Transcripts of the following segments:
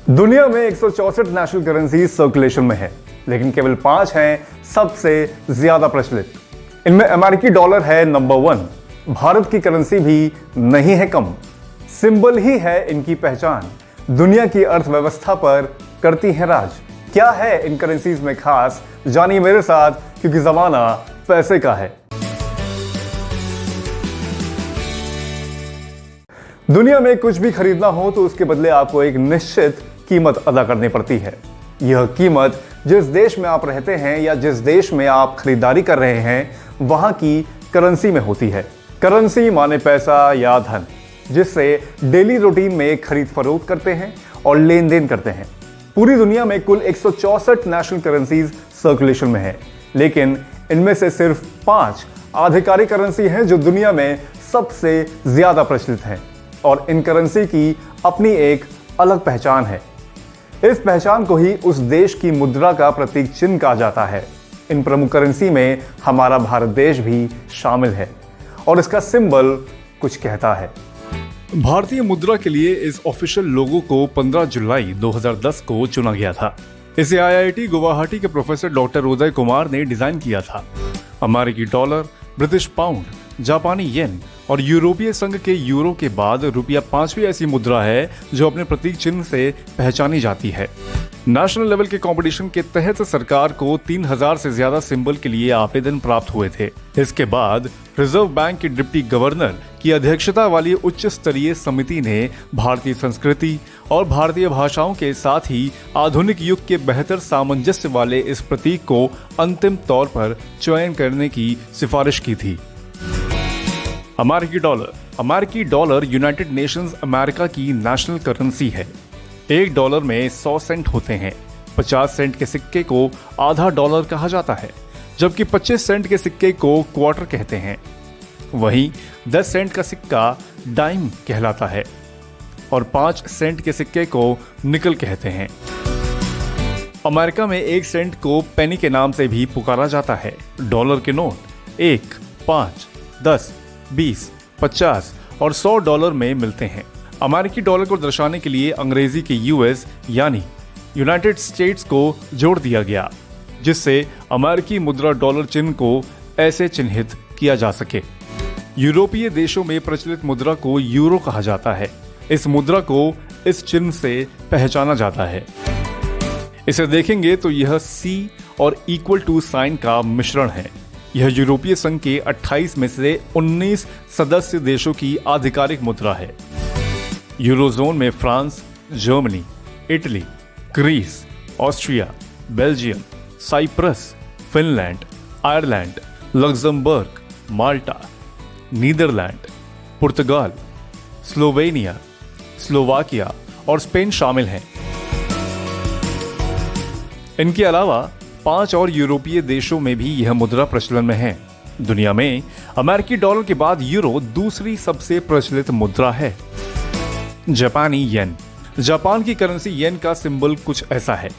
दुनिया में 164 national currency circulation में है, लेकिन केवल 5 हैं सबसे ज्यादा प्रचलित। इनमें अमेरिकी डॉलर है नंबर 1। भारत की करेंसी भी नहीं है कम। सिंबल ही है इनकी पहचान, दुनिया की अर्थव्यवस्था पर करती है राज। क्या है इन करेंसीज में खास, जानिए मेरे साथ, क्योंकि जमाना पैसे का है। दुनिया में कुछ भी खरीदना हो तो उसके बदले आपको एक निश्चित कीमत अदा करनी पड़ती है। यह कीमत जिस देश में आप रहते हैं या जिस देश में आप खरीदारी कर रहे हैं, वहां की करेंसी में होती है। करेंसी माने पैसा या धन, जिससे डेली रूटीन में खरीद फरोख्त करते हैं और लेन देन करते हैं। पूरी दुनिया में कुल 164 नेशनल करेंसीज सर्कुलेशन में है, लेकिन इनमें से सिर्फ 5 आधिकारिक करेंसी हैं जो दुनिया में सबसे ज्यादा प्रचलित हैं, और इन करेंसी की अपनी एक अलग पहचान है। इस पहचान को ही उस देश की मुद्रा का प्रतीक चिन्ह कहा जाता है। इन प्रमुख करेंसी में हमारा भारत देश भी शामिल है और इसका सिंबल कुछ कहता है। भारतीय मुद्रा के लिए इस ऑफिशियल लोगो को 15 जुलाई 2010 को चुना गया था। इसे IIT गुवाहाटी के प्रोफेसर डॉक्टर उदय कुमार ने डिजाइन किया था। अमेरिकी डॉलर, ब्रिटिश पाउंड, जापानी येन और यूरोपीय संघ के यूरो के बाद रुपया 5वीं ऐसी मुद्रा है जो अपने प्रतीक चिन्ह से पहचानी जाती है। नेशनल लेवल के कंपटीशन के तहत सरकार को 3000 से ज्यादा सिंबल के लिए आवेदन प्राप्त हुए थे। इसके बाद रिजर्व बैंक के डिप्टी गवर्नर की अध्यक्षता वाली उच्च स्तरीय समिति ने भारतीय संस्कृति और भारतीय भाषाओं के साथ ही आधुनिक युग के बेहतर सामंजस्य वाले इस प्रतीक को अंतिम तौर पर चयन करने की सिफारिश की थी। अमेरिकी डॉलर यूनाइटेड नेशंस अमेरिका की नेशनल करेंसी है। एक डॉलर में 100 सेंट होते हैं। 50 सेंट के सिक्के को आधा डॉलर कहा जाता है, जबकि 25 सेंट के सिक्के को क्वार्टर कहते हैं। वहीं 10 सेंट का सिक्का डाइम कहलाता है और 5 सेंट के सिक्के को निकल कहते हैं। अमेरिका में 1 सेंट को पेनी के नाम से भी पुकारा जाता है। डॉलर के नोट 1, 5, 10, 20, 50 और 100 डॉलर में मिलते हैं। अमेरिकी डॉलर को दर्शाने के लिए अंग्रेजी के US यानी यूनाइटेड स्टेट्स को जोड़ दिया गया, जिससे अमेरिकी मुद्रा डॉलर चिन्ह को ऐसे चिन्हित किया जा सके। यूरोपीय देशों में प्रचलित मुद्रा को यूरो कहा जाता है। इस मुद्रा को इस चिन्ह से पहचाना जाता है। इसे देखेंगे तो यह C और इक्वल टू साइन का मिश्रण है। यह यूरोपीय संघ के 28 में से 19 सदस्य देशों की आधिकारिक मुद्रा है। यूरोजोन में France, Germany, Italy, Greece, Austria, Belgium, Cyprus, Finland, Ireland, Luxembourg, Malta, Netherlands, पुर्तगाल, स्लोवेनिया, स्लोवाकिया और स्पेन शामिल हैं। इनके अलावा 5 और यूरोपीय देशों में भी यह मुद्रा प्रचलन में है। दुनिया में अमेरिकी डॉलर के बाद यूरो दूसरी सबसे प्रचलित मुद्रा है। जापानी येन। जापान की करेंसी येन का सिंबल कुछ ऐसा है।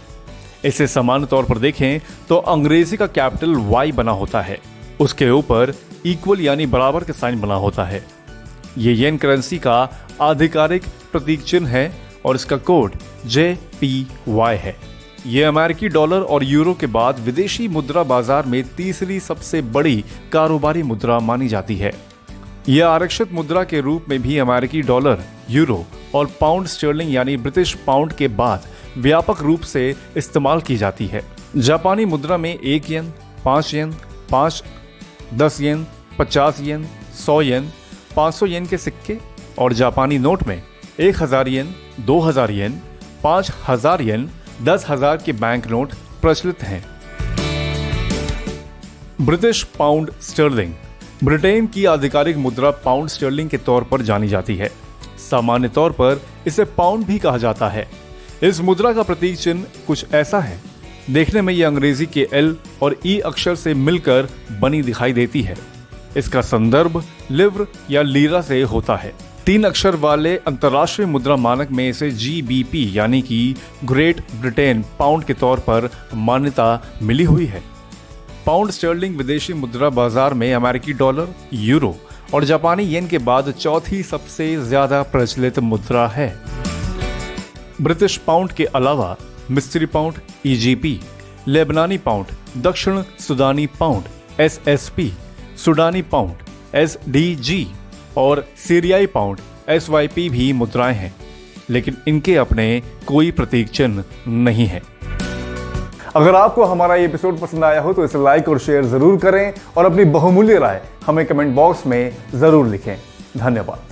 इसे सामान्य तौर पर देखें तो अंग्रेजी का कैपिटल Y बना होता है, उसके ऊपर इक्वल यानी बराबर का साइन बना होता है। ये येन करेंसी का आधिकारिक प्रतीक चिन्ह है और इसका कोड JPY है। ये अमेरिकी डॉलर और यूरो के बाद विदेशी मुद्रा बाजार में तीसरी सबसे बड़ी कारोबारी मुद्रा मानी जाती है। यह आरक्षित मुद्रा के रूप में भी अमेरिकी डॉलर, यूरो और पाउंड स्टर्लिंग यानी ब्रिटिश पाउंड के बाद व्यापक रूप से इस्तेमाल की जाती है। जापानी मुद्रा में 1 येन, 5 येन, 10 येन, 50 येन, 100 येन, 500 येन के सिक्के और जापानी नोट में 1000 येन, 2000 येन, 5000 येन, 10,000 के बैंक नोट प्रचलित हैं। British pound sterling. ब्रिटेन की आधिकारिक मुद्रा पाउंड स्टर्लिंग के तौर पर जानी जाती है। सामान्य तौर पर इसे पाउंड भी कहा जाता है। इस मुद्रा का प्रतीक चिन्ह कुछ ऐसा है। देखने में यह अंग्रेजी के L और E अक्षर से मिलकर बनी दिखाई देती है। इसका संदर्भ लिव्र या लीरा से होता है। 3 अक्षर वाले अंतर्राष्ट्रीय मुद्रा मानक में इसे GBP यानी कि ग्रेट ब्रिटेन पाउंड के तौर पर मान्यता मिली हुई है। पाउंड स्टर्लिंग विदेशी मुद्रा बाजार में अमेरिकी डॉलर, यूरो और जापानी येन के बाद चौथी सबसे ज्यादा प्रचलित मुद्रा है। ब्रिटिश पाउंड के अलावा मिस्री पाउंड, EGP, लेबनानी पाउंड, दक्षिण सुदानी पाउंड, SSP, सुडानी पाउंड, SDG और सीरियाई पाउंड, SYP भी मुद्राएं हैं, लेकिन इनके अपने कोई प्रतीक चिन्ह नहीं है। अगर आपको हमारा ये एपिसोड पसंद आया हो तो इसे लाइक और शेयर जरूर करें और अपनी बहुमूल्य राय हमें कमेंट बॉक्स में जरूर लिखें। धन्यवाद।